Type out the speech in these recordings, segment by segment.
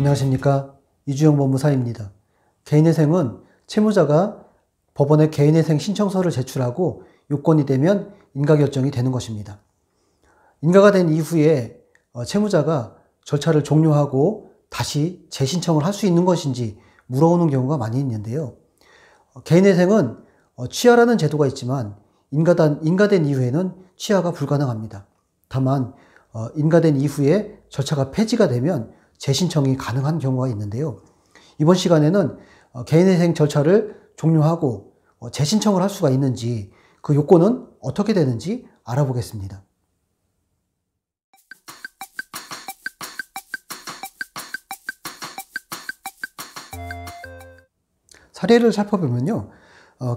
안녕하십니까. 이주영 법무사입니다. 개인회생은 채무자가 법원에 개인회생 신청서를 제출하고 요건이 되면 인가결정이 되는 것입니다. 인가가 된 이후에 채무자가 절차를 종료하고 다시 재신청을 할 수 있는 것인지 물어오는 경우가 많이 있는데요. 개인회생은 취하라는 제도가 있지만 인가된 이후에는 취하가 불가능합니다. 다만 인가된 이후에 절차가 폐지가 되면 재신청이 가능한 경우가 있는데요. 이번 시간에는 개인회생 절차를 종료하고 재신청을 할 수가 있는지, 그 요건은 어떻게 되는지 알아보겠습니다. 사례를 살펴보면요.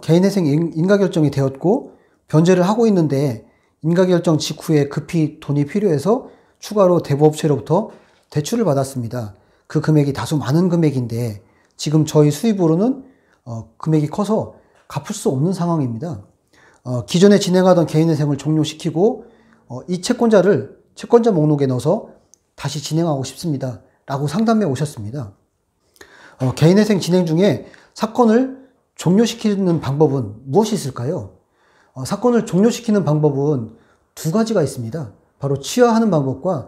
개인회생 인가결정이 되었고 변제를 하고 있는데 인가결정 직후에 급히 돈이 필요해서 추가로 대부업체로부터 대출을 받았습니다. 그 금액이 다소 많은 금액인데 지금 저희 수입으로는 금액이 커서 갚을 수 없는 상황입니다. 기존에 진행하던 개인회생을 종료시키고 이 채권자를 채권자 목록에 넣어서 다시 진행하고 싶습니다. 라고 상담에 오셨습니다. 개인회생 진행 중에 사건을 종료시키는 방법은 무엇이 있을까요? 사건을 종료시키는 방법은 두 가지가 있습니다. 바로 취하하는 방법과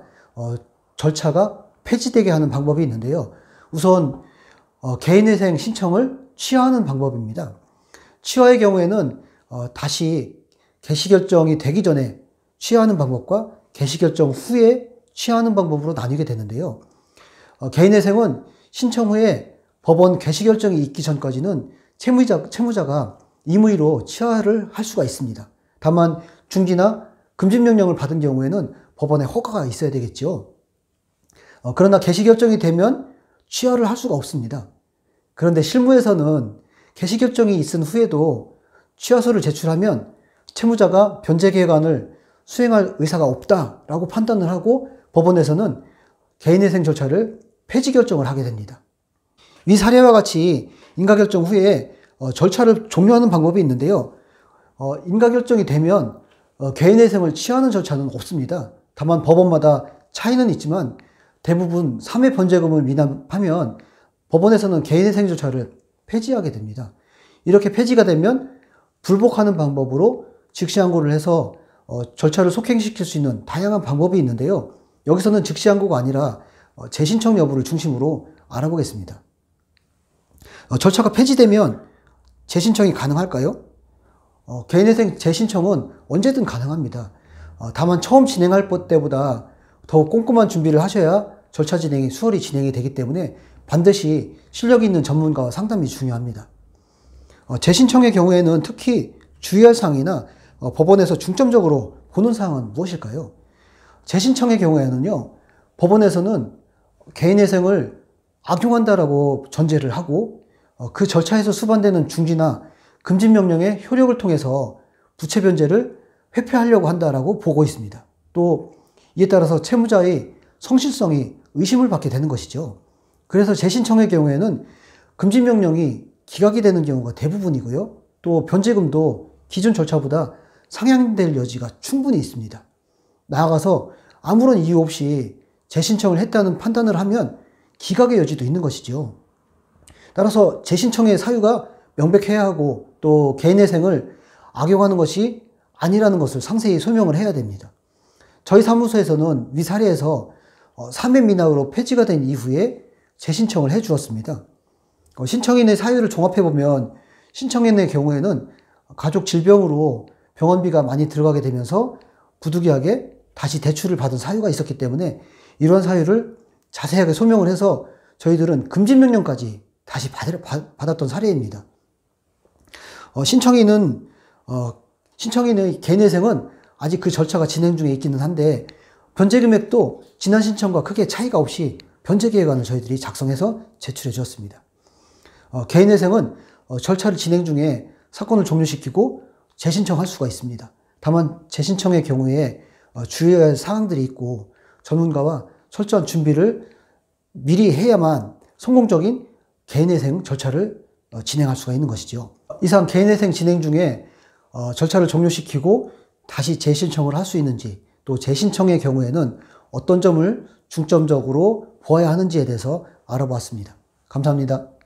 절차가 폐지되게 하는 방법이 있는데요. 우선 개인회생 신청을 취하하는 방법입니다. 취하의 경우에는 다시 개시결정이 되기 전에 취하하는 방법과 개시결정 후에 취하하는 방법으로 나뉘게 되는데요. 개인회생은 신청 후에 법원 개시결정이 있기 전까지는 채무자가 임의로 취하를 할 수가 있습니다. 다만 중지나 금지명령을 받은 경우에는 법원의 허가가 있어야 되겠죠. 그러나 개시결정이 되면 취하를 할 수가 없습니다. 그런데 실무에서는 개시결정이 있은 후에도 취하서를 제출하면 채무자가 변제계획안을 수행할 의사가 없다라고 판단을 하고 법원에서는 개인회생 절차를 폐지결정을 하게 됩니다. 이 사례와 같이 인가결정 후에 절차를 종료하는 방법이 있는데요. 인가결정이 되면 개인회생을 취하는 절차는 없습니다. 다만 법원마다 차이는 있지만 대부분 3회 변제금을 미납하면 법원에서는 개인회생 절차를 폐지하게 됩니다. 이렇게 폐지가 되면 불복하는 방법으로 즉시항고를 해서 절차를 속행시킬 수 있는 다양한 방법이 있는데요. 여기서는 즉시항고가 아니라 재신청 여부를 중심으로 알아보겠습니다. 절차가 폐지되면 재신청이 가능할까요? 개인회생 재신청은 언제든 가능합니다. 다만 처음 진행할 때보다 더욱 꼼꼼한 준비를 하셔야 절차 진행이 수월히 진행이 되기 때문에 반드시 실력 있는 전문가와 상담이 중요합니다. 재신청의 경우에는 특히 주의할 사항이나 법원에서 중점적으로 보는 사항은 무엇일까요? 재신청의 경우에는요, 법원에서는 개인회생을 악용한다라고 전제를 하고 그 절차에서 수반되는 중지나 금지명령의 효력을 통해서 부채 변제를 회피하려고 한다라고 보고 있습니다. 또 이에 따라서 채무자의 성실성이 의심을 받게 되는 것이죠. 그래서 재신청의 경우에는 금지명령이 기각이 되는 경우가 대부분이고요. 또 변제금도 기존 절차보다 상향될 여지가 충분히 있습니다. 나아가서 아무런 이유 없이 재신청을 했다는 판단을 하면 기각의 여지도 있는 것이죠. 따라서 재신청의 사유가 명백해야 하고 또 개인회생을 악용하는 것이 아니라는 것을 상세히 설명을 해야 됩니다. 저희 사무소에서는 위 사례에서 3회 미납으로 폐지가 된 이후에 재신청을 해 주었습니다. 신청인의 사유를 종합해보면 신청인의 경우에는 가족 질병으로 병원비가 많이 들어가게 되면서 부득이하게 다시 대출을 받은 사유가 있었기 때문에 이런 사유를 자세하게 소명을 해서 저희들은 금지명령까지 다시 받았던 사례입니다. 신청인의 개인회생은 아직 그 절차가 진행 중에 있기는 한데 변제 금액도 지난 신청과 크게 차이가 없이 변제 계획안을 저희들이 작성해서 제출해 주었습니다. 개인회생은 절차를 진행 중에 사건을 종료시키고 재신청할 수가 있습니다. 다만 재신청의 경우에 주의해야 할 사항들이 있고 전문가와 철저한 준비를 미리 해야만 성공적인 개인회생 절차를 진행할 수가 있는 것이죠. 이상 개인회생 진행 중에 절차를 종료시키고 다시 재신청을 할 수 있는지, 또 재신청의 경우에는 어떤 점을 중점적으로 보아야 하는지에 대해서 알아보았습니다. 감사합니다.